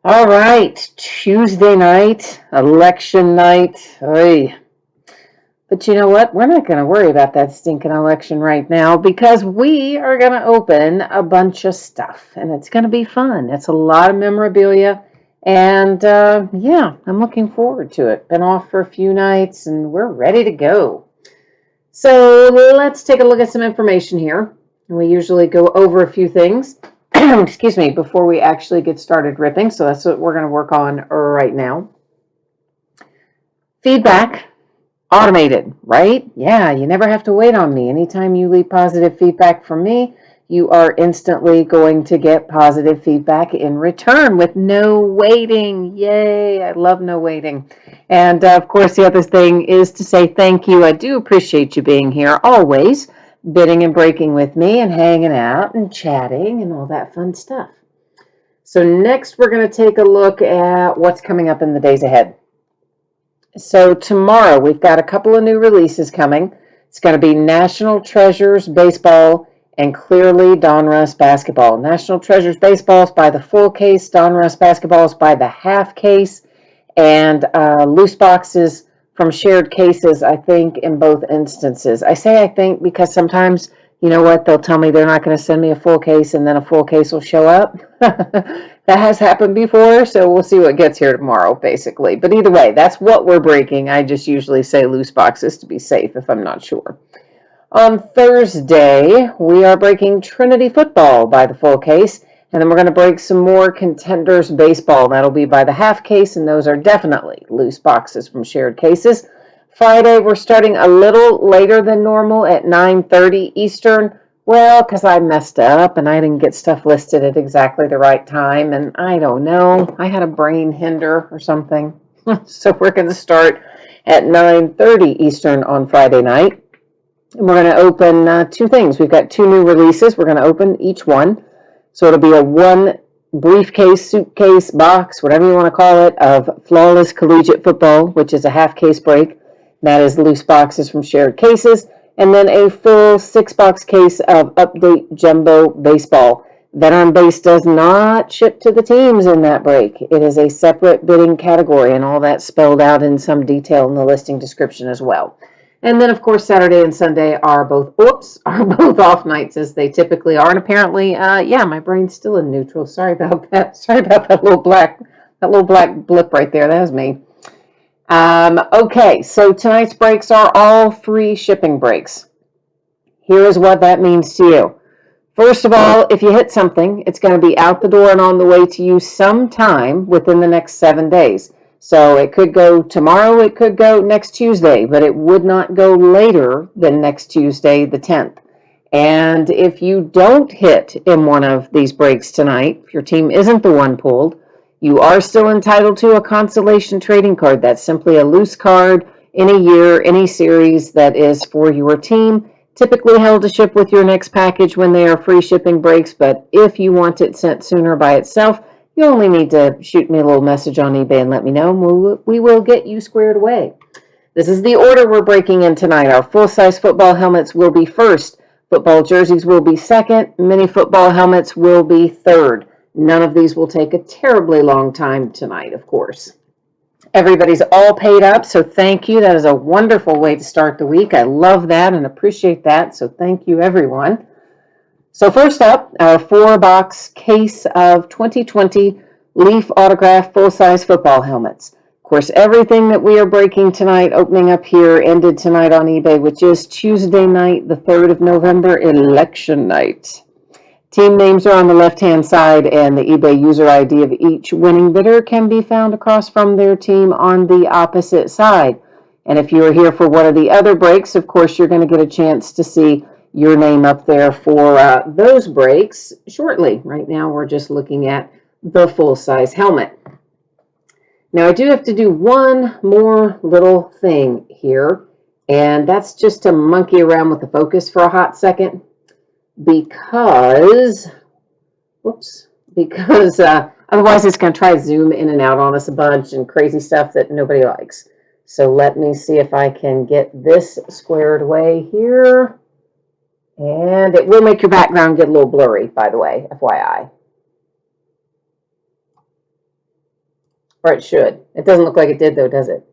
All right, Tuesday night, election night. Oy. But you know what? We're not going to worry about that stinking election right now because we are going to open a bunch of stuff and it's going to be fun. It's a lot of memorabilia. And yeah, I'm looking forward to it. Been off for a few nights and we're ready to go. So let's take a look at some information here. We usually go over a few things, excuse me, before we actually get started ripping. So that's what we're going to work on right now. Feedback, automated, right? Yeah, you never have to wait on me. Anytime you leave positive feedback from me, you are instantly going to get positive feedback in return with no waiting. Yay, I love no waiting. And of course, the other thing is to say thank you. I do appreciate you being here always, bidding and breaking with me and hanging out and chatting and all that fun stuff. So next, we're going to take a look at what's coming up in the days ahead. So tomorrow we've got a couple of new releases coming. It's going to be National Treasures Baseball and Clearly Donruss Basketball. National Treasures Baseball is by the full case, Donruss Basketball is by the half case, and loose boxes from shared cases, I think, in both instances. I say I think because sometimes, you know what, they'll tell me they're not going to send me a full case and then a full case will show up. That has happened before, so we'll see what gets here tomorrow, basically. But either way, that's what we're breaking. I just usually say loose boxes to be safe if I'm not sure. On Thursday, we are breaking Trinity Football by the full case, and then we're going to break some more Contenders Baseball. That'll be by the half case, and those are definitely loose boxes from shared cases. Friday, we're starting a little later than normal at 9:30 Eastern. Well, because I messed up and I didn't get stuff listed at exactly the right time, and I don't know. I had a brain hinder or something. So we're going to start at 9:30 Eastern on Friday night. And we're going to open two things. We've got two new releases. We're going to open each one. So it'll be a one briefcase, suitcase, box, whatever you want to call it, of Flawless Collegiate Football, which is a half case break. That is loose boxes from shared cases. And then a full 6-box case of Update Jumbo Baseball. Veteran Base does not ship to the teams in that break. It is a separate bidding category, and all that spelled out in some detail in the listing description as well. And then, of course, Saturday and Sunday are both off nights as they typically are. And apparently, yeah, my brain's still in neutral. Sorry about that. Sorry about that little black blip right there. That was me. Okay, so tonight's breaks are all free shipping breaks. Here is what that means to you. First of all, if you hit something, it's going to be out the door and on the way to you sometime within the next 7 days. So it could go tomorrow, it could go next Tuesday, but it would not go later than next Tuesday, the 10th. And if you don't hit in one of these breaks tonight, if your team isn't the one pulled, you are still entitled to a consolation trading card. That's simply a loose card, any year, any series that is for your team. Typically held to ship with your next package when they are free shipping breaks, but if you want it sent sooner by itself, you only need to shoot me a little message on eBay and let me know, and we will get you squared away. This is the order we're breaking in tonight. Our full-size football helmets will be first. Football jerseys will be second. Mini football helmets will be third. None of these will take a terribly long time tonight, of course. Everybody's all paid up, so thank you. That is a wonderful way to start the week. I love that and appreciate that, so thank you, everyone. So first up, our 4-box case of 2020 Leaf Autograph full-size football helmets. Of course, everything that we are breaking tonight, opening up here, ended tonight on eBay, which is Tuesday night, the 3rd of November, election night. Team names are on the left-hand side, and the eBay user ID of each winning bidder can be found across from their team on the opposite side. And if you are here for one of the other breaks, of course, you're going to get a chance to see your name up there for those breaks shortly. Right now, we're just looking at the full-size helmet. Now, I do have to do one more little thing here, and that's just to monkey around with the focus for a hot second because otherwise it's going to try to zoom in and out on us a bunch and crazy stuff that nobody likes. So let me see if I can get this squared away here. And it will make your background get a little blurry, by the way, FYI. Or it should. It doesn't look like it did, though, does it?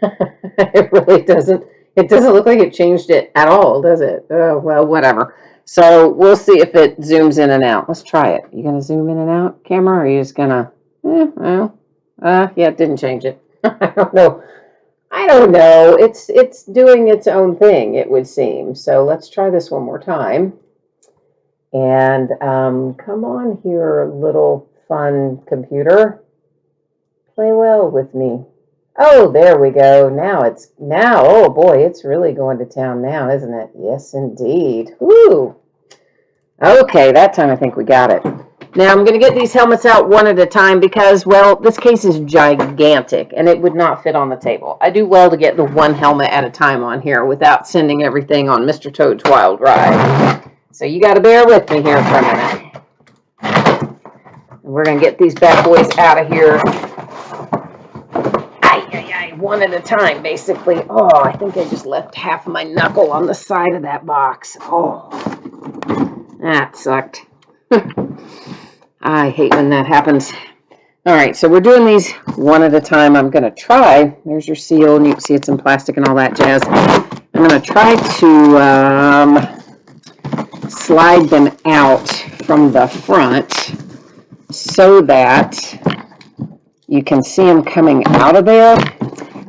It really doesn't. It doesn't look like it changed it at all, does it? Oh, well, whatever. So we'll see if it zooms in and out. Let's try it. You gonna zoom in and out, camera, or are you just gonna? Yeah, it didn't change it. I don't know. I don't know. It's doing its own thing, it would seem. So let's try this one more time. And come on here, little fun computer. Play well with me. Oh, there we go. Now, oh boy, it's really going to town now, isn't it? Yes, indeed. Woo! Okay, that time I think we got it. Now I'm going to get these helmets out one at a time because, well, this case is gigantic and it would not fit on the table. I do well to get the one helmet at a time on here without sending everything on Mr. Toad's Wild Ride. So you got to bear with me here for a minute. And we're going to get these bad boys out of here. One at a time, basically. Oh, I think I just left half of my knuckle on the side of that box. Oh, that sucked. I hate when that happens. All right, so we're doing these one at a time. I'm going to try. There's your seal, and you can see it's in plastic and all that jazz. I'm going to try to slide them out from the front so that you can see them coming out of there.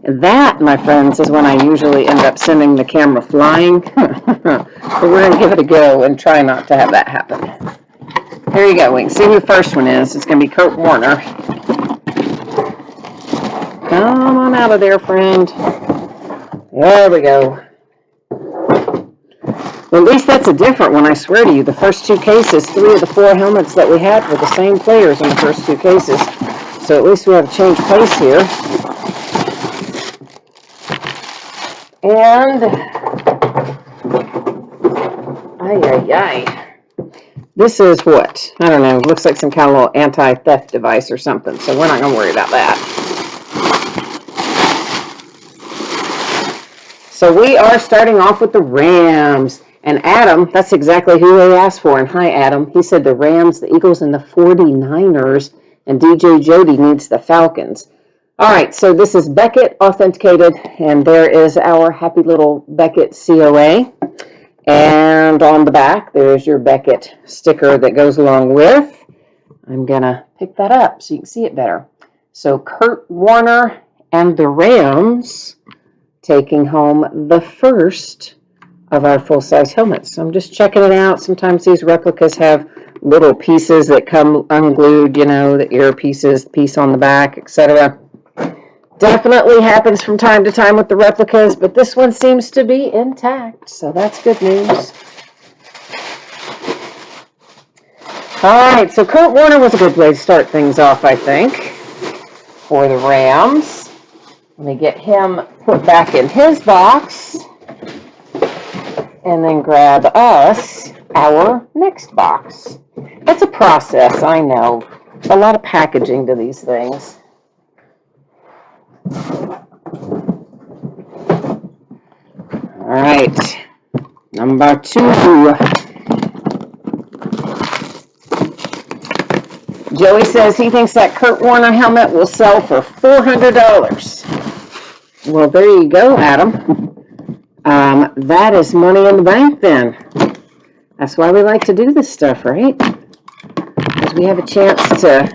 That, my friends, is when I usually end up sending the camera flying. But we're going to give it a go and try not to have that happen. Here you go. We can see who the first one is. It's going to be Kurt Warner. Come on out of there, friend. There we go. Well, at least that's a different one, I swear to you. The first two cases, 3 of the 4 helmets that we had were the same players in the first 2 cases. So at least we have a change pace here. And, this is what? I don't know. Looks like some kind of little anti-theft device or something. So we're not going to worry about that. So we are starting off with the Rams. And Adam, that's exactly who they asked for. And hi, Adam. He said the Rams, the Eagles, and the 49ers. And DJ Jody needs the Falcons. All right, so this is Beckett authenticated, and there is our happy little Beckett COA. And on the back, there's your Beckett sticker that goes along with. I'm going to pick that up so you can see it better. So Kurt Warner and the Rams taking home the first of our full-size helmets. So I'm just checking it out. Sometimes these replicas have little pieces that come unglued, you know, the ear pieces, piece on the back, etc. Definitely happens from time to time with the replicas, but this one seems to be intact, so that's good news. All right, so Kurt Warner was a good way to start things off, I think, for the Rams. Let me get him put back in his box, and then grab us our next box. That's a process, I know. A lot of packaging to these things. All right, number 2. Joey says he thinks that Kurt Warner helmet will sell for $400. Well, there you go, Adam. That is money in the bank then. That's why we like to do this stuff, right? Because we have a chance to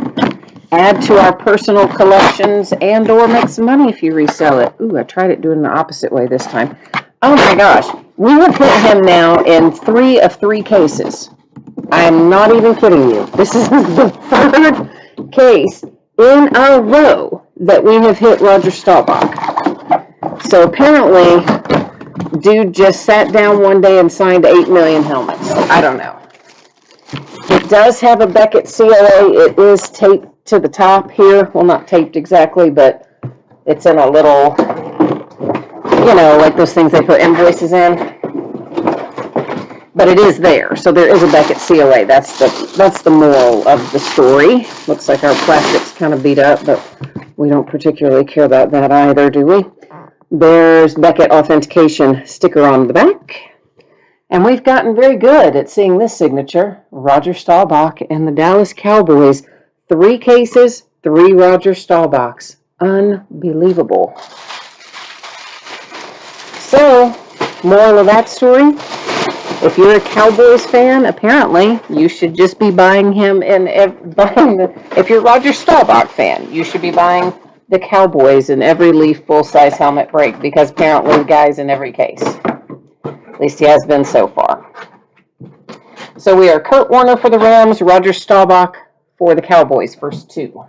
add to our personal collections and or make some money if you resell it. Ooh, I tried it doing the opposite way this time. Oh my gosh. We have hit him now in 3 of 3 cases. I am not even kidding you. This is the 3rd case in a row that we have hit Roger Staubach. So apparently, dude just sat down one day and signed 8 million helmets. I don't know. It does have a Beckett COA. It is taped to the top here. Well, not taped exactly, but it's in a little, you know, like those things they put invoices in. But it is there, so there is a Beckett COA. That's the moral of the story. Looks like our plastic's kind of beat up, but we don't particularly care about that either, do we? There's Beckett authentication sticker on the back. And we've gotten very good at seeing this signature, Roger Staubach and the Dallas Cowboys. 3 cases, 3 Roger Staubachs. Unbelievable. So, moral of that story, if you're a Cowboys fan, apparently you should just be buying him if you're a Roger Staubach fan, you should be buying the Cowboys in every Leaf full-size helmet break, because apparently the guy's in every case. At least he has been so far. So we are Kurt Warner for the Rams, Roger Staubach for the Cowboys, first two.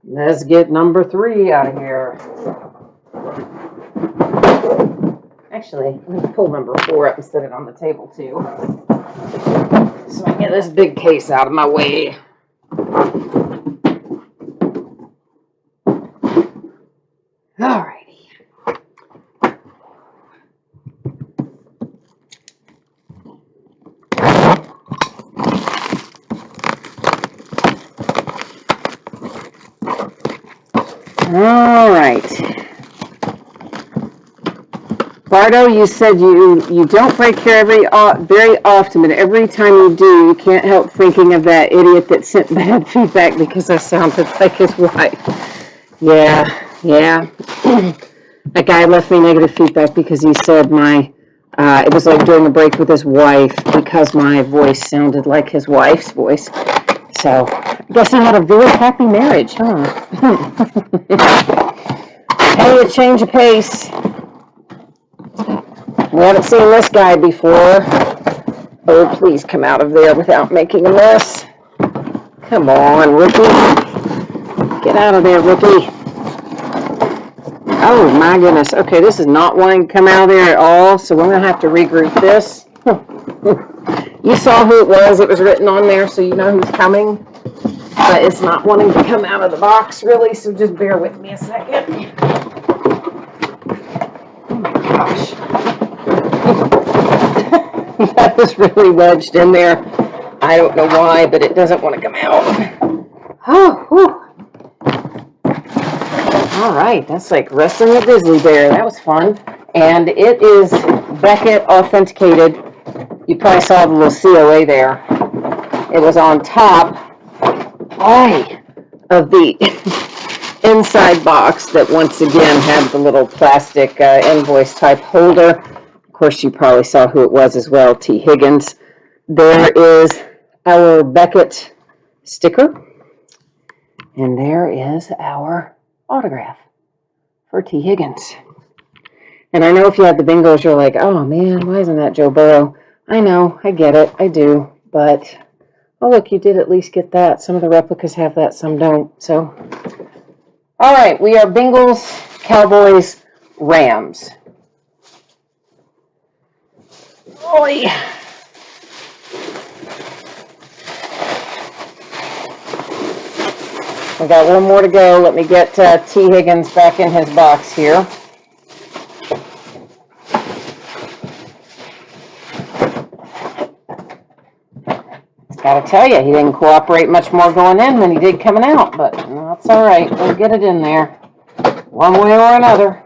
Let's get number 3 out of here. Actually, let me pull number 4 up and set it on the table too, so I get this big case out of my way. Alrighty. All right. Bardo, you said you don't break here very often, but every time you do, you can't help thinking of that idiot that sent bad feedback because I sounded like his wife. Yeah. A guy left me negative feedback because he said it was like doing a break with his wife because my voice sounded like his wife's voice. So, I guess I had a very happy marriage, huh? Hey, a change of pace. We haven't seen this guy before. Oh, please come out of there without making a mess. Come on, rookie. Get out of there, rookie. Oh, my goodness. Okay, this is not wanting to come out of there at all, so we're going to have to regroup this. You saw who it was. It was written on there, so you know who's coming. But it's not wanting to come out of the box, really, so just bear with me a second. Oh, my gosh. That was really wedged in there. I don't know why, but it doesn't want to come out. Oh, whew. All right, that's like wrestling a grizzly bear. That was fun. And it is Beckett authenticated. You probably saw the little COA there. It was on top of the inside box that once again had the little plastic invoice type holder. Of course, you probably saw who it was as well, T. Higgins. There is our Beckett sticker. And there is our autograph for T. Higgins. And I know if you have the Bengals, you're like, oh man, why isn't that Joe Burrow? I know, I get it, I do. But, oh look, you did at least get that. Some of the replicas have that, some don't. So, all right, we are Bengals, Cowboys, Rams. Oy. We got one more to go. Let me get T. Higgins back in his box here. Gotta tell you, he didn't cooperate much more going in than he did coming out, but that's all right. We'll get it in there, one way or another.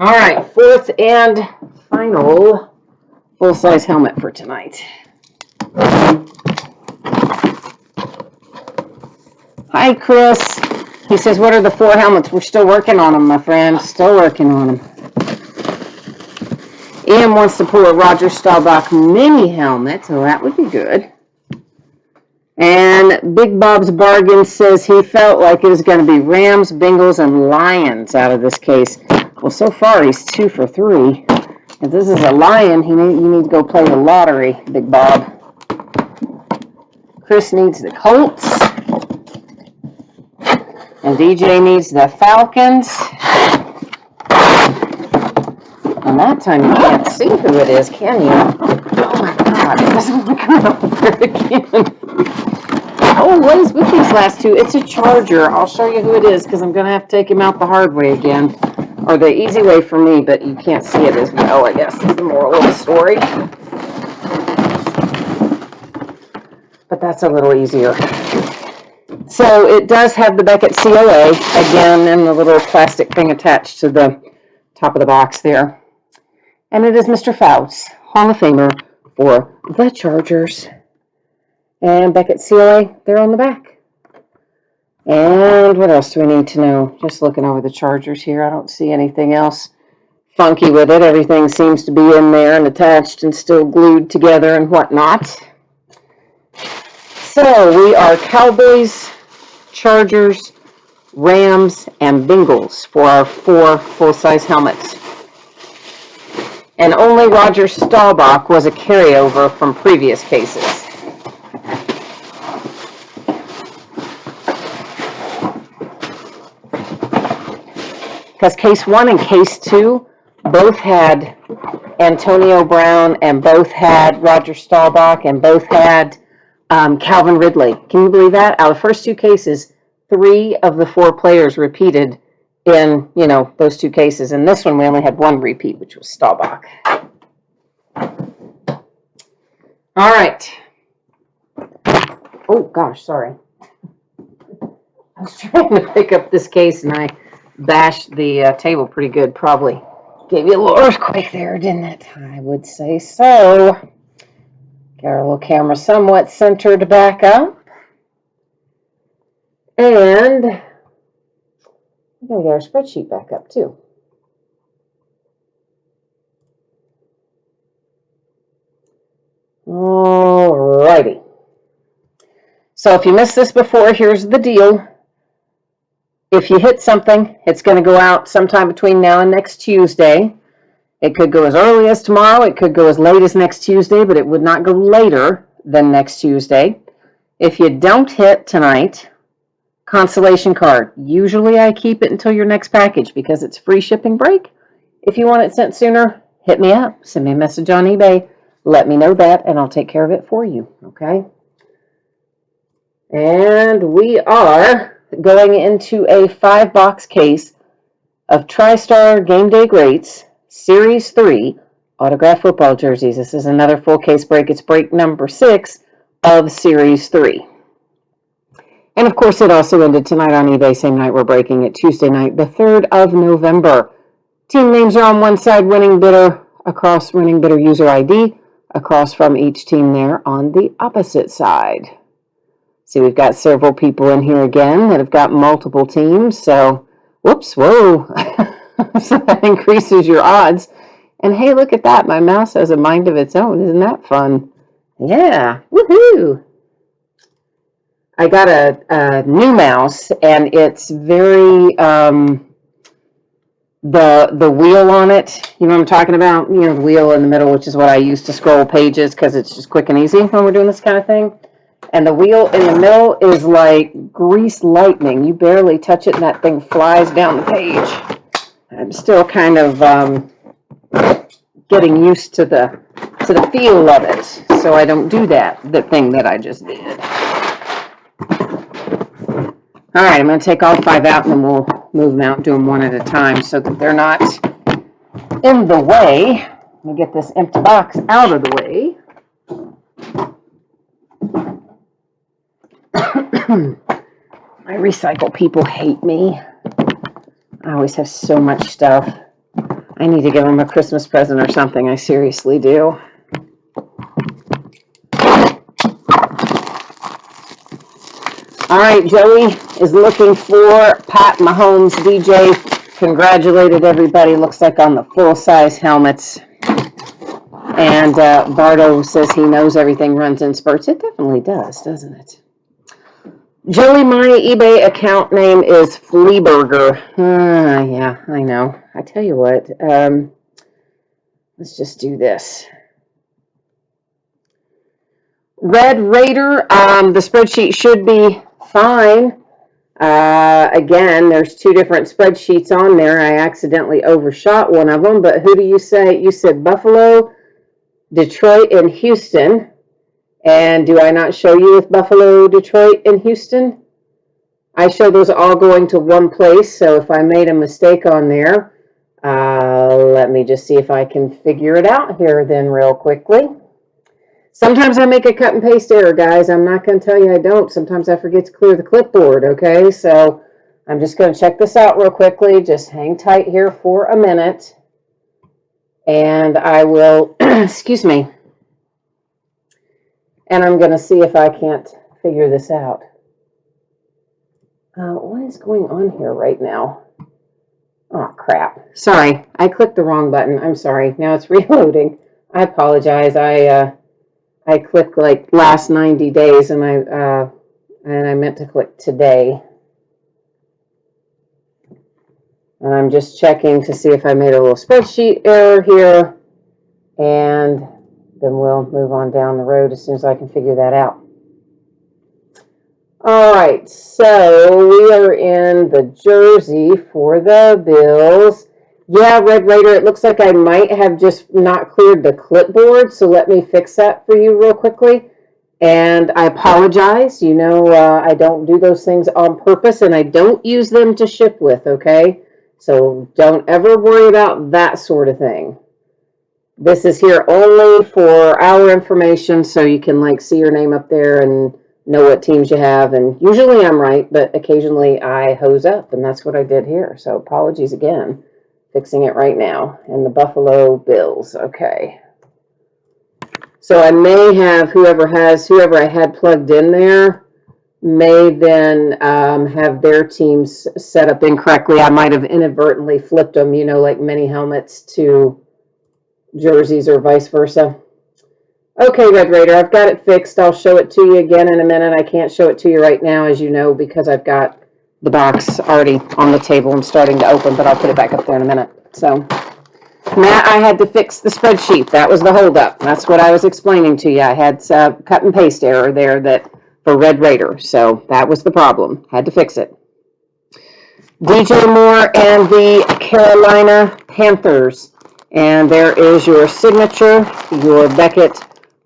All right, fourth and final full-size helmet for tonight. Hi, Chris. He says, what are the 4 helmets? We're still working on them, my friend. Still working on them. Ian wants to pull a Roger Staubach mini helmet, so that would be good. And Big Bob's Bargain says he felt like it was going to be Rams, Bengals, and Lions out of this case. Well, so far he's 2 for 3. If this is a Lion, you need to go play the lottery, Big Bob. Chris needs the Colts. And DJ needs the Falcons. And that time you can't see who it is, can you? Oh my God, it doesn't want to come over again. Oh, what is with these last two? It's a Charger. I'll show you who it is because I'm going to have to take him out the hard way again. Or the easy way for me, but you can't see it as well, I guess, is the moral of the story. But that's a little easier. So it does have the Beckett COA, again, in the little plastic thing attached to the top of the box there. And it is Mr. Fouts, Hall of Famer for the Chargers. And Beckett CLA, they're on the back. And what else do we need to know? Just looking over the chargers here, I don't see anything else funky with it. Everything seems to be in there and attached and still glued together and whatnot. So we are Cowboys, Chargers, Rams, and Bengals for our 4 full-size helmets. And only Roger Staubach was a carryover from previous cases. Because case 1 and case 2 both had Antonio Brown and both had Roger Staubach and both had Calvin Ridley. Can you believe that? Out of the first 2 cases, 3 of the 4 players repeated in, those 2 cases. In this one, we only had 1 repeat, which was Staubach. All right. Oh, gosh, sorry. I was trying to pick up this case, and I bashed the table pretty good. Probably gave you a little earthquake there, didn't it? I would say so. Got our little camera somewhat centered back up. And we gotta get our spreadsheet back up, too. Alrighty. So if you missed this before, here's the deal. If you hit something, it's going to go out sometime between now and next Tuesday. It could go as early as tomorrow. It could go as late as next Tuesday, but it would not go later than next Tuesday. If you don't hit tonight, consolation card. Usually I keep it until your next package because it's free shipping break. If you want it sent sooner, hit me up. Send me a message on eBay. Let me know that, and I'll take care of it for you, okay? And we are going into a 5-box case of TriStar Game Day Greats Series 3 autographed football jerseys. This is another full case break. It's break number 6 of Series 3. And of course, it also ended tonight on eBay. Same night we're breaking it, Tuesday night, the 3rd of November. Team names are on one side, winning bidder across, winning bidder user ID across from each team there on the opposite side. See, we've got several people in here again that have got multiple teams, so, whoops, whoa, so that increases your odds. And hey, look at that, my mouse has a mind of its own, isn't that fun? Yeah, woohoo! I got a new mouse, and it's very, the wheel on it, you know what I'm talking about? The wheel in the middle, which is what I use to scroll pages, because it's just quick and easy when we're doing this kind of thing. And the wheel in the middle is like greased lightning. You barely touch it and that thing flies down the page. I'm still kind of getting used to the feel of it, so I don't do the thing that I just did. All right, I'm going to take all 5 out and then we'll move them out and do them one at a time so that they're not in the way. Let me get this empty box out of the way. My recycle people hate me. I always have so much stuff. I need to give them a Christmas present or something. I seriously do. All right, Joey is looking for Pat Mahomes. DJ congratulated everybody. Looks like on the full-size helmets. And Bardo says he knows everything runs in spurts. It definitely does, doesn't it? Joey, my eBay account name is Fleaburger. Yeah, I know. I tell you what, let's just do this. Red Raider, the spreadsheet should be fine. Again, there's 2 different spreadsheets on there. I accidentally overshot one of them, but who do you say? You said Buffalo, Detroit, and Houston. And do I not show you with Buffalo, Detroit, and Houston? I show those all going to one place, so if I made a mistake on there, let me just see if I can figure it out here then real quickly. Sometimes I make a cut and paste error, guys. I'm not going to tell you I don't. Sometimes I forget to clear the clipboard, okay? So I'm just going to check this out real quickly. Just hang tight here for a minute. And I will, excuse me. And I'm going to see if I can't figure this out. What is going on here right now? Oh, crap. Sorry, I clicked the wrong button. I'm sorry. Now it's reloading. I apologize. I clicked like last 90 days and I meant to click today. And I'm just checking to see if I made a little spreadsheet error here. And then we'll move on down the road as soon as I can figure that out. All right, so we are in the jersey for the Bills. Yeah, Red Raider, it looks like I might have just not cleared the clipboard, so let me fix that for you real quickly. And I apologize. You know, I don't do those things on purpose, and I don't use them to ship with, okay? So don't ever worry about that sort of thing. This is here only for our information, so you can, like, see your name up there and know what teams you have. And usually I'm right, but occasionally I hose up, and that's what I did here. So apologies again. Fixing it right now. And the Buffalo Bills. Okay. So I may have whoever I had plugged in there may then have their teams set up incorrectly. I might have inadvertently flipped them, you know, like mini helmets to jerseys or vice versa. Okay, Red Raider, I've got it fixed. I'll show it to you again in a minute. I can't show it to you right now, as you know, because I've got the box already on the table and starting to open, but I'll put it back up there in a minute. So, Matt, I had to fix the spreadsheet. That was the holdup. That's what I was explaining to you. I had cut and paste error there for Red Raider, so that was the problem. Had to fix it. DJ Moore and the Carolina Panthers. And there is your signature, your Beckett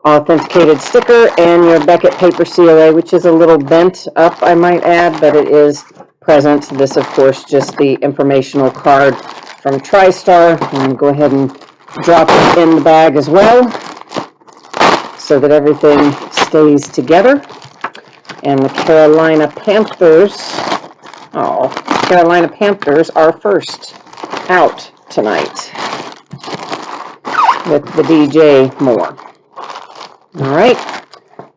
authenticated sticker, and your Beckett paper COA, which is a little bent up, I might add, but it is present. This, of course, just the informational card from TriStar. And go ahead and drop it in the bag as well so that everything stays together. And the Carolina Panthers, Carolina Panthers are first out tonight with the DJ Moore. All right,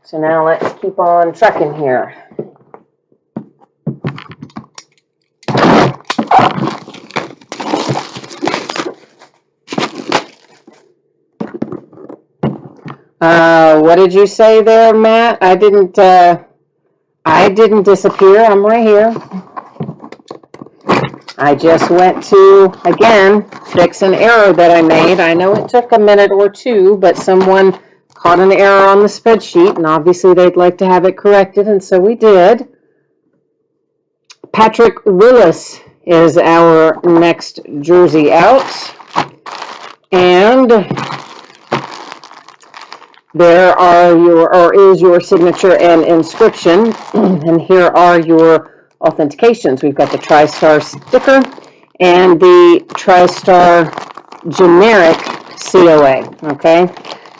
so now let's keep on trucking here. What did you say there, Matt? I didn't disappear. I'm right here. I just went to, again, fix an error that I made. I know it took a minute or two, but someone caught an error on the spreadsheet, and obviously they'd like to have it corrected, and so we did. Patrick Willis is our next jersey out. And there is your signature and inscription. And here are your authentications. We've got the TriStar sticker and the TriStar generic COA. Okay,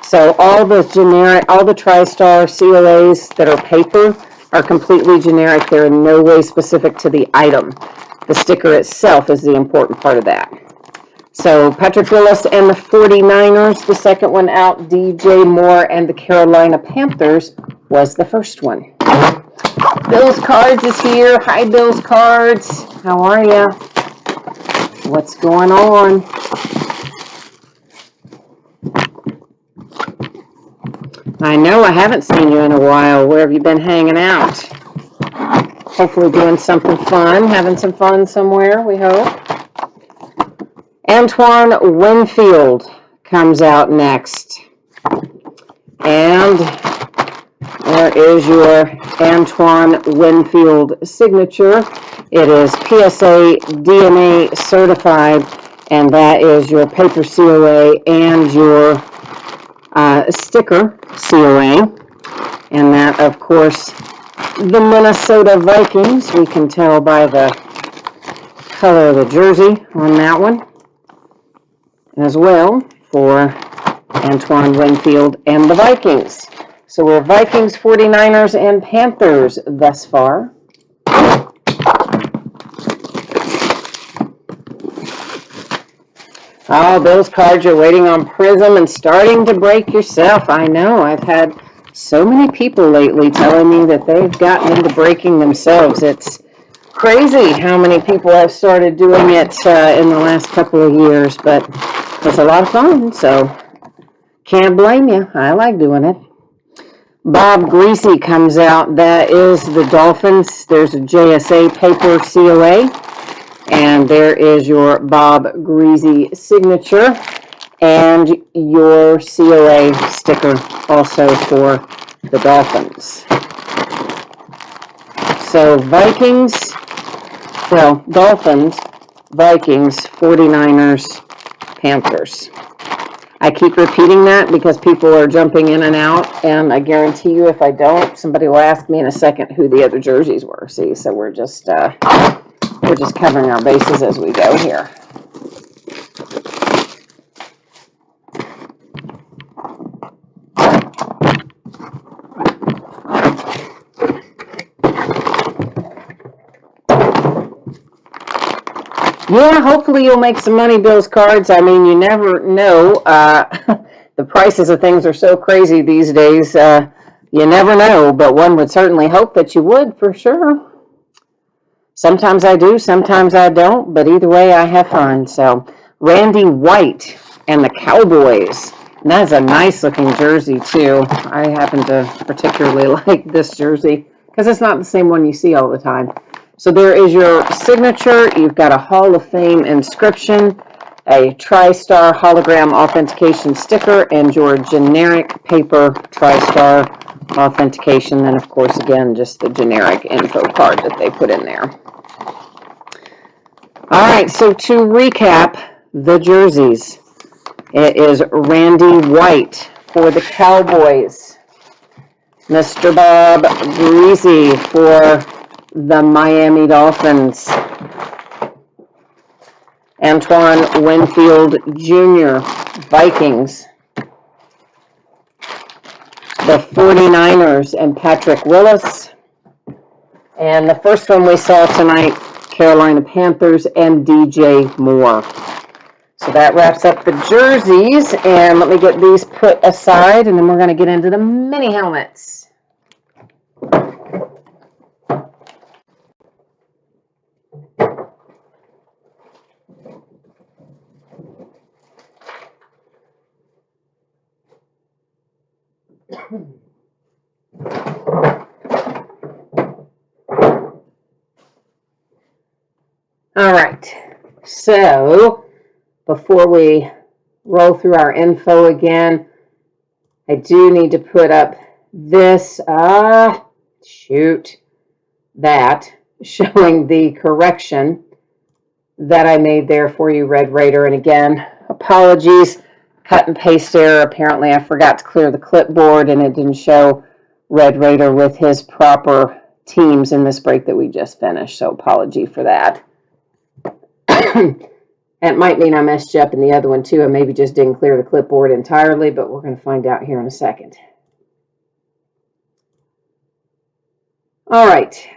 so all the TriStar COAs that are paper are completely generic. They're in no way specific to the item. The sticker itself is the important part of that. So Patrick Willis and the 49ers, the second one out. DJ Moore and the Carolina Panthers was the first one. Bills Cards is here. Hi, Bills Cards. How are you? What's going on? I know I haven't seen you in a while. Where have you been hanging out? Hopefully doing something fun, having some fun somewhere, we hope. Antoine Winfield comes out next. And there is your Antoine Winfield signature. It is PSA DNA certified, and that is your paper COA and your sticker COA. And that, of course, the Minnesota Vikings. We can tell by the color of the jersey on that one as well for Antoine Winfield and the Vikings. So we're Vikings, 49ers, and Panthers thus far. Oh, Bills Cards, you're waiting on Prism and starting to break yourself. I know. I've had So many people lately telling me that they've gotten into breaking themselves. It's crazy how many people have started doing it in the last couple of years, but it's a lot of fun, so can't blame you. I like doing it. Bob Greasy comes out. That is the Dolphins. There's a JSA paper COA, and there is your Bob Greasy signature and your COA sticker also for the Dolphins. So Dolphins, Vikings, 49ers, Panthers. I keep repeating that because people are jumping in and out, and I guarantee you if I don't, somebody will ask me in a second who the other jerseys were. See, so we're just covering our bases as we go here. Yeah, hopefully you'll make some money, Bill's Cards. I mean, you never know. The prices of things are so crazy these days. You never know, but one would certainly hope that you would, for sure. Sometimes I do, sometimes I don't, but either way, I have fun. So, Randy White and the Cowboys. And that is a nice looking jersey, too. I happen to particularly like this jersey because it's not the same one you see all the time. So there is your signature. You've got a Hall of Fame inscription, a TriStar hologram authentication sticker, and your generic paper TriStar authentication. Then, of course, again, just the generic info card that they put in there. All right, so to recap the jerseys, it is Randy White for the Cowboys, Mr. Bob Greasy for the Miami Dolphins, Antoine Winfield Jr., Vikings, the 49ers and Patrick Willis, and the first one we saw tonight, Carolina Panthers and DJ Moore. So that wraps up the jerseys, and let me get these put aside, and then we're going to get into the mini helmets. All right, so before we roll through our info again, I do need to put up this, that, showing the correction that I made there for you, Red Raider. And again, apologies, cut and paste error. Apparently I forgot to clear the clipboard and it didn't show Red Raider with his proper teams in this break that we just finished. So apology for that. It might mean I messed you up in the other one too. I maybe just didn't clear the clipboard entirely, but we're going to find out here in a second. All right.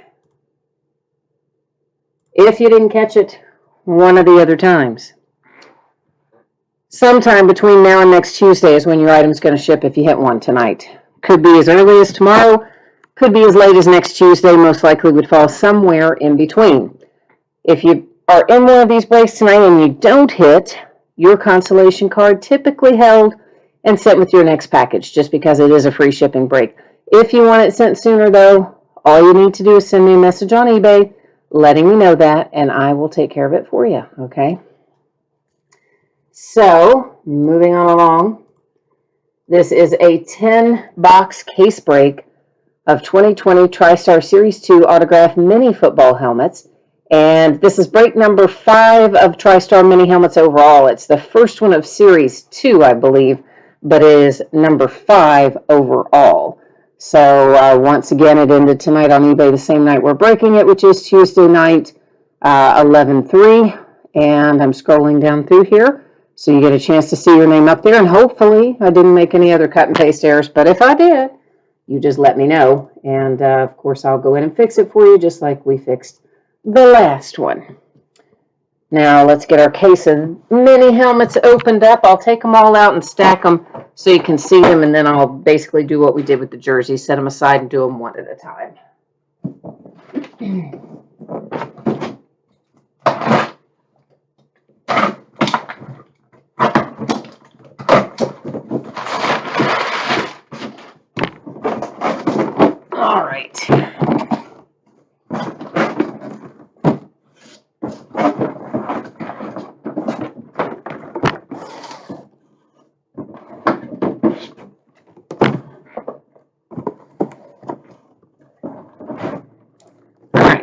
If you didn't catch it one of the other times, sometime between now and next Tuesday is when your item's going to ship if you hit one tonight. Could be as early as tomorrow, could be as late as next Tuesday, most likely would fall somewhere in between. If you are in one of these breaks tonight and you don't hit, your consolation card typically held and sent with your next package, just because it is a free shipping break. If you want it sent sooner, though, all you need to do is send me a message on eBay letting me know that, and I will take care of it for you, okay? So, moving on along, this is a 10-box case break of 2020 TriStar Series 2 autographed mini football helmets. And this is break number 5 of TriStar mini helmets overall. It's the first one of Series 2, I believe, but it is number 5 overall. So once again, it ended tonight on eBay the same night we're breaking it, which is Tuesday night, 11/3. And I'm scrolling down through here, so you get a chance to see your name up there. And hopefully I didn't make any other cut and paste errors, but if I did, you just let me know. And of course, I'll go in and fix it for you, just like we fixed the last one. Now let's get our case of mini helmets opened up. I'll take them all out and stack them so you can see them, and then I'll basically do what we did with the jerseys, set them aside and do them one at a time. All right.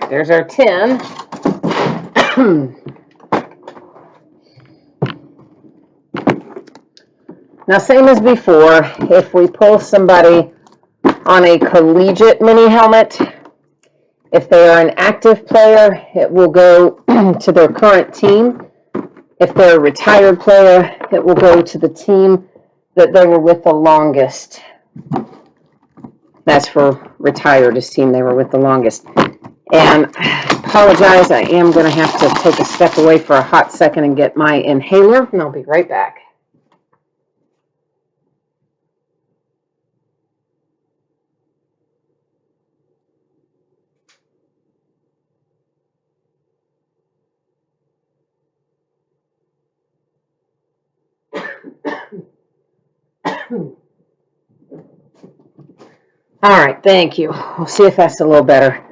There's our 10. Now, same as before, if we pull somebody on a collegiate mini helmet, if they are an active player, it will go to their current team. If they're a retired player, it will go to the team that they were with the longest. That's for retired, is team they were with the longest. And I apologize, I am going to have to take a step away for a hot second and get my inhaler, and I'll be right back. All right, thank you. We'll see if that's a little better.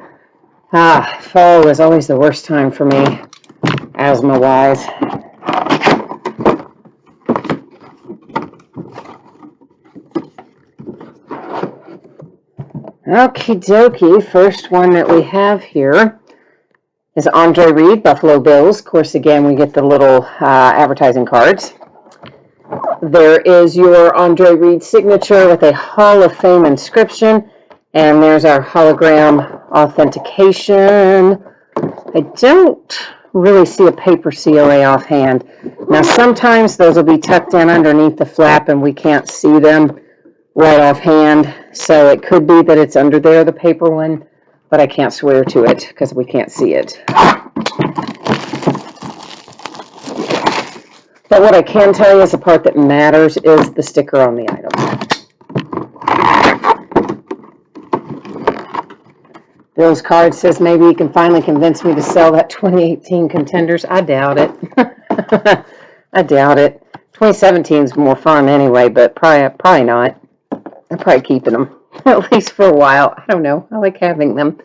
Fall is always the worst time for me, asthma-wise. Okie dokie, first one that we have here is Andre Reed, Buffalo Bills. Of course, again, we get the little advertising cards. There is your Andre Reed signature with a Hall of Fame inscription, and there's our hologram authentication. I don't really see a paper COA offhand. Now, sometimes those will be tucked in underneath the flap and we can't see them right offhand, so it could be that it's under there, the paper one, but I can't swear to it because we can't see it. But what I can tell you is the part that matters is the sticker on the item. Bill's card says maybe you can finally convince me to sell that 2018 Contenders. I doubt it. I doubt it. 2017 is more fun anyway, but probably not. I'm probably keeping them, at least for a while. I don't know. I like having them.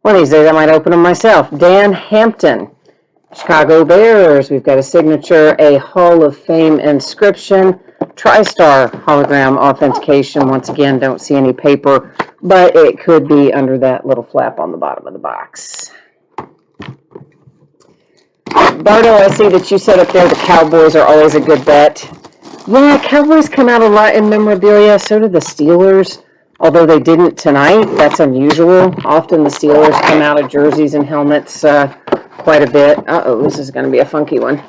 One of these days I might open them myself. Dan Hampton, Chicago Bears. We've got a signature, a Hall of Fame inscription, TriStar hologram authentication. Once again, don't see any paper, but it could be under that little flap on the bottom of the box. Bardo, I see that you said up there the Cowboys are always a good bet. Yeah, Cowboys come out a lot in memorabilia. So do the Steelers, although they didn't tonight. That's unusual. Often the Steelers come out of jerseys and helmets quite a bit. Uh-oh, this is going to be a funky one.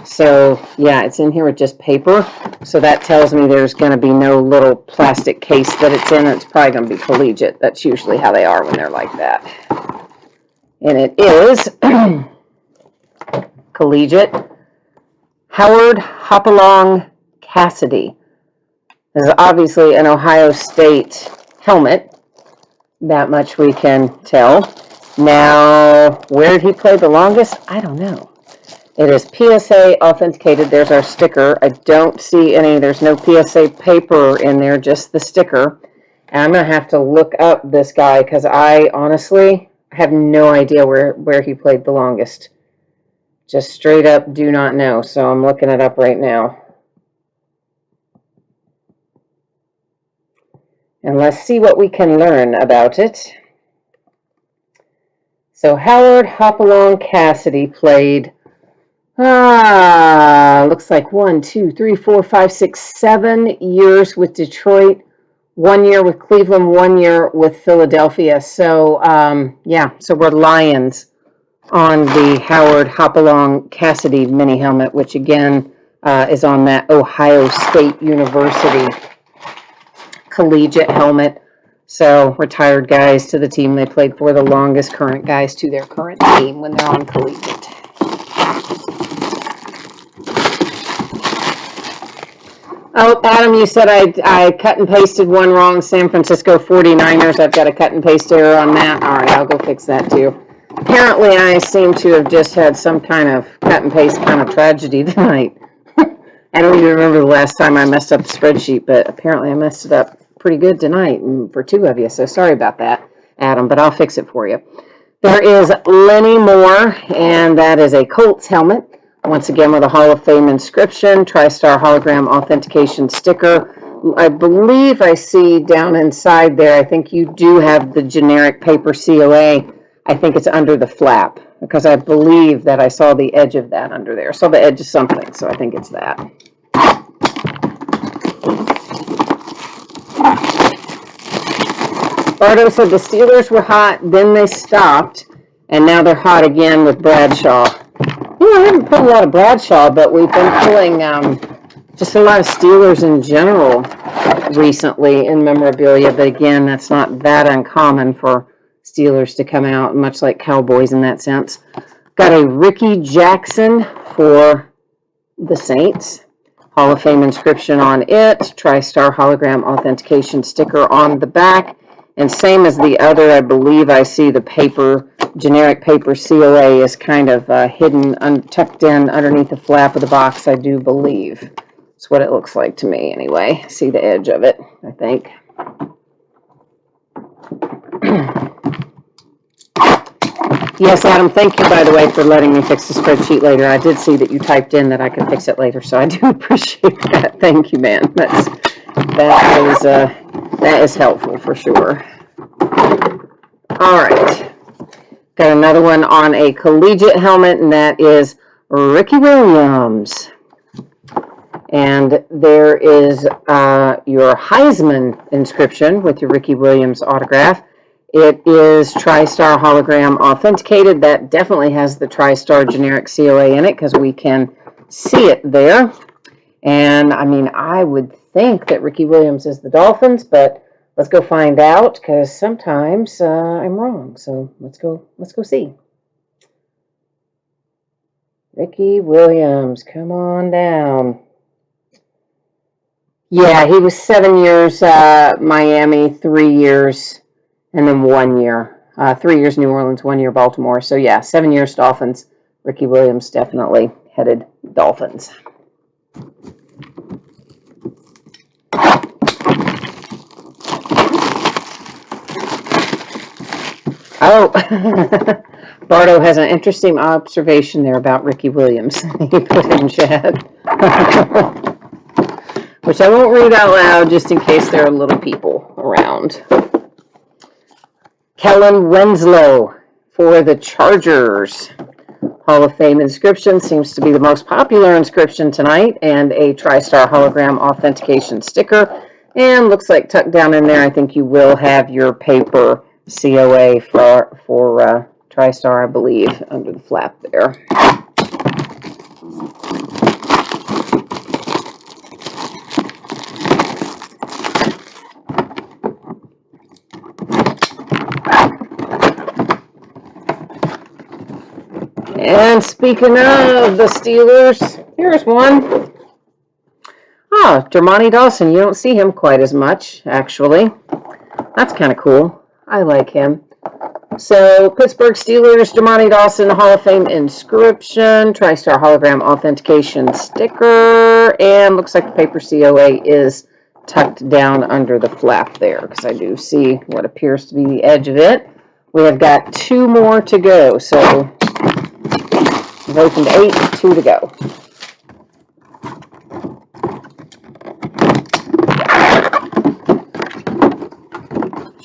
So, yeah, it's in here with just paper. So that tells me there's going to be no little plastic case that it's in. It's probably going to be collegiate. That's usually how they are when they're like that. And it is collegiate. Howard Hopalong Cassidy. This is obviously an Ohio State helmet. That much we can tell. Now, where did he play the longest? I don't know. It is PSA authenticated. There's our sticker. I don't see any. There's no PSA paper in there, just the sticker. And I'm going to have to look up this guy because I honestly have no idea where he played the longest. Just straight up do not know. So I'm looking it up right now. And let's see what we can learn about it. So Howard Hopalong Cassidy played, looks like 1, 2, 3, 4, 5, 6, 7 years with Detroit, 1 year with Cleveland, 1 year with Philadelphia. So, yeah, so we're Lions on the Howard Hopalong Cassidy mini helmet, which again is on that Ohio State University collegiate helmet. So retired guys to the team they played for the longest, current guys to their current team when they're on collegiate. Oh, Adam, you said I cut and pasted one wrong. San Francisco 49ers. I've got a cut and paste error on that. All right, I'll go fix that too. Apparently, I seem to have just had some kind of cut and paste kind of tragedy tonight. I don't even remember the last time I messed up the spreadsheet, but apparently I messed it up pretty good tonight for two of you. So sorry about that, Adam, but I'll fix it for you. There is Lenny Moore, and that is a Colts helmet. Once again with a Hall of Fame inscription, TriStar hologram authentication sticker. I believe I see down inside there, I think you do have the generic paper COA. I think it's under the flap, because I believe that I saw the edge of that under there. Saw the edge of something, so I think it's that. Bardo said the Steelers were hot, then they stopped, and now they're hot again with Bradshaw. You know, I haven't put a lot of Bradshaw, but we've been pulling just a lot of Steelers in general recently in memorabilia. But again, that's not that uncommon for Steelers to come out, much like Cowboys in that sense. Got a Ricky Jackson for the Saints. Hall of Fame inscription on it. TriStar hologram authentication sticker on the back. And same as the other, I believe I see the paper, generic paper COA is kind of hidden, tucked in underneath the flap of the box, I do believe. That's what it looks like to me anyway. See the edge of it, I think. Yes, Adam, thank you, by the way, for letting me fix the spreadsheet later. I did see that you typed in that I could fix it later, so I do appreciate that. Thank you, man. That is helpful for sure. All right. Got another one on a collegiate helmet, and that is Ricky Williams. And there is your Heisman inscription with your Ricky Williams autograph. It is TriStar hologram authenticated. That definitely has the TriStar generic COA in it because we can see it there. And I mean, I would think that Ricky Williams is the Dolphins, but let's go find out because sometimes I'm wrong. So let's go see. Ricky Williams, come on down. Yeah, he was 7 years Miami, 3 years, and then 1 year. 3 years New Orleans, 1 year Baltimore. So yeah, 7 years Dolphins. Ricky Williams definitely headed Dolphins. Oh, Bardo has an interesting observation there about Ricky Williams. He put in chat. Which I won't read out loud just in case there are little people around. Kellen Winslow for the Chargers. Hall of Fame inscription seems to be the most popular inscription tonight, and a TriStar hologram authentication sticker. And looks like tucked down in there, I think you will have your paper COA for TriStar, I believe, under the flap there. And speaking of the Steelers, here's one. Oh, Dermontti Dawson. You don't see him quite as much, actually. That's kind of cool. I like him. So, Pittsburgh Steelers, Dermontti Dawson, Hall of Fame inscription, TriStar hologram authentication sticker, and looks like the paper COA is tucked down under the flap there, because I do see what appears to be the edge of it. We have got 2 more to go, so we've opened 8, 2 to go.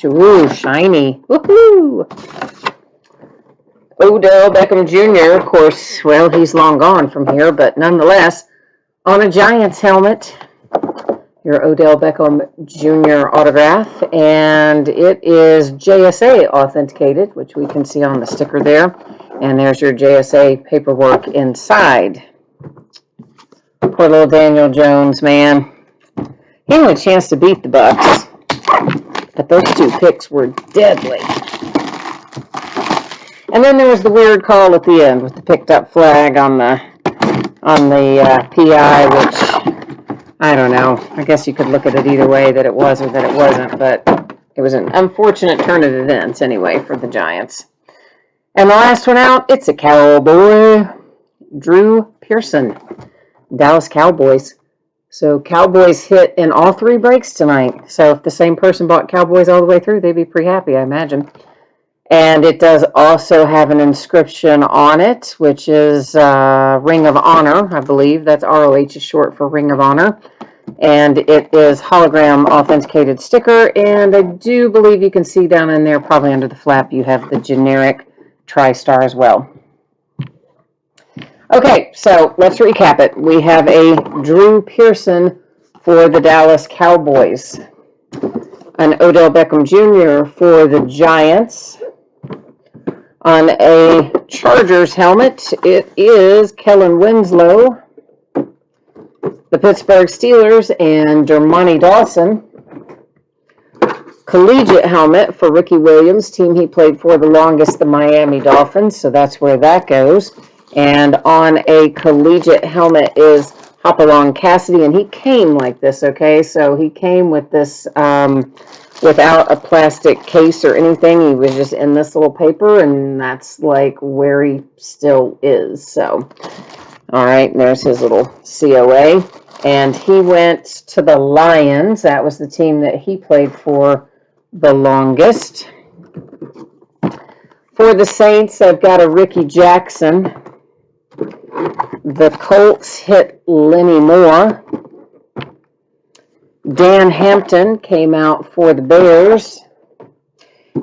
Ooh, shiny. Woohoo! Odell Beckham Jr., of course, well, he's long gone from here, but nonetheless, on a Giants helmet, your Odell Beckham Jr. autograph, and it is JSA authenticated, which we can see on the sticker there, and there's your JSA paperwork inside. Poor little Daniel Jones, man. He had a chance to beat the Bucs, but those 2 picks were deadly. And then there was the weird call at the end with the picked up flag on the PI, which I don't know. I guess you could look at it either way, that it was or that it wasn't, but it was an unfortunate turn of events anyway for the Giants. And the last one out, it's a Cowboy, Drew Pearson, Dallas Cowboys. So Cowboys hit in all three breaks tonight. So if the same person bought Cowboys all the way through, they'd be pretty happy, I imagine. And it does also have an inscription on it, which is Ring of Honor, I believe. That's ROH is short for Ring of Honor. And it is hologram authenticated sticker. And I do believe you can see down in there, probably under the flap, you have the generic TriStar as well. Okay, so let's recap it. We have a Drew Pearson for the Dallas Cowboys, an Odell Beckham Jr. for the Giants. On a Chargers helmet, it is Kellen Winslow, the Pittsburgh Steelers, and Dermontti Dawson. Collegiate helmet for Ricky Williams, team he played for the longest, the Miami Dolphins, so that's where that goes. And on a collegiate helmet is Hopalong Cassidy, and he came like this, okay? So he came with this without a plastic case or anything. He was just in this little paper, and that's like where he still is. So, all right, there's his little COA. And he went to the Lions. That was the team that he played for the longest. For the Saints, I've got a Ricky Jackson. The Colts hit Lenny Moore. Dan Hampton came out for the Bears.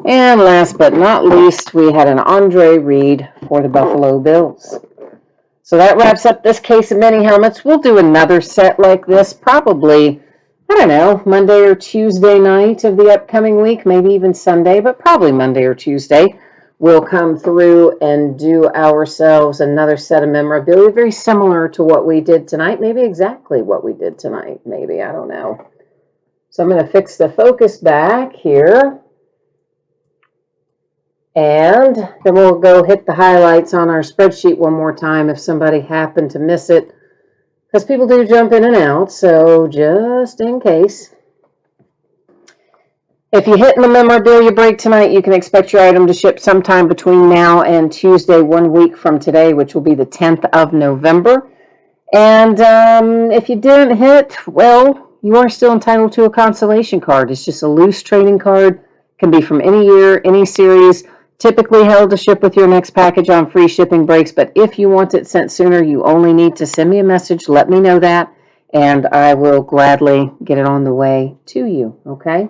And last but not least, we had an Andre Reed for the Buffalo Bills. So that wraps up this case of mini helmets. We'll do another set like this probably, I don't know, Monday or Tuesday night of the upcoming week, maybe even Sunday, but probably Monday or Tuesday. We'll come through and do ourselves another set of memorabilia, very similar to what we did tonight, maybe exactly what we did tonight, maybe, I don't know. So I'm going to fix the focus back here, and then we'll go hit the highlights on our spreadsheet one more time if somebody happened to miss it, because people do jump in and out, so just in case. If you hit in the memorabilia break tonight, you can expect your item to ship sometime between now and Tuesday, 1 week from today, which will be the 10th of November. And if you didn't hit, well, you are still entitled to a consolation card. It's just a loose trading card. Can be from any year, any series, typically held to ship with your next package on free shipping breaks. But if you want it sent sooner, you only need to send me a message. Let me know that, and I will gladly get it on the way to you, okay?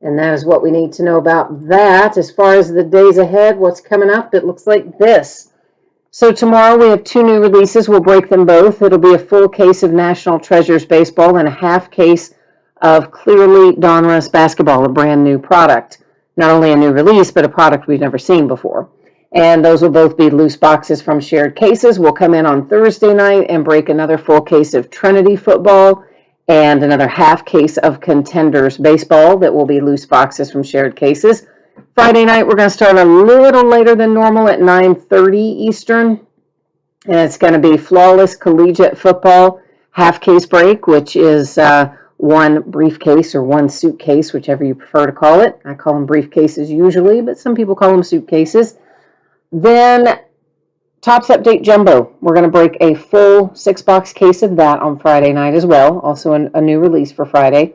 And that is what we need to know about that. As far as the days ahead, what's coming up, it looks like this. So tomorrow we have 2 new releases. We'll break them both. It'll be a full case of National Treasures baseball and a half case of Clearly Donruss basketball, a brand new product. Not only a new release, but a product we've never seen before. And those will both be loose boxes from shared cases. We'll come in on Thursday night and break another full case of Trinity football and another half case of Contenders baseball that will be loose boxes from shared cases. Friday night, we're going to start a little later than normal at 9:30 Eastern. And it's going to be Flawless Collegiate Football half case break, which is one briefcase or one suitcase, whichever you prefer to call it. I call them briefcases usually, but some people call them suitcases. Then Topps Update Jumbo. We're going to break a full 6-box case of that on Friday night as well. Also a new release for Friday.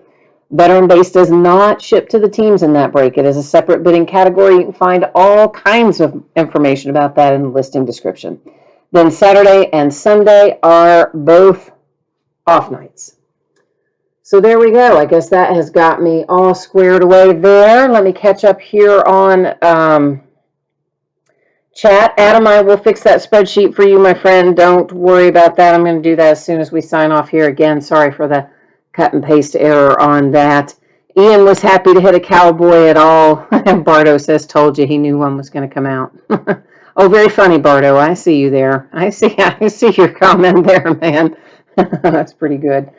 Veteran Base does not ship to the teams in that break. It is a separate bidding category. You can find all kinds of information about that in the listing description. Then Saturday and Sunday are both off nights. So there we go. I guess that has got me all squared away there. Let me catch up here on chat. Adam, I will fix that spreadsheet for you, my friend. Don't worry about that. I'm going to do that as soon as we sign off here again. Sorry for the cut and paste error on that. Ian was happy to hit a Cowboy at all. Bardo says, told you he knew one was going to come out. Oh, very funny, Bardo. I see you there. I see your comment there, man. That's pretty good.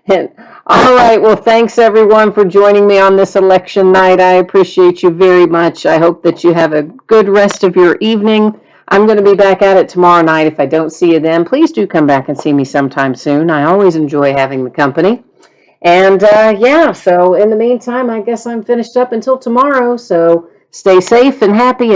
And, all right. Well, thanks everyone for joining me on this election night. I appreciate you very much. I hope that you have a good rest of your evening. I'm going to be back at it tomorrow night. If I don't see you then, please do come back and see me sometime soon. I always enjoy having the company. And yeah, so in the meantime, I guess I'm finished up until tomorrow. So stay safe and happy.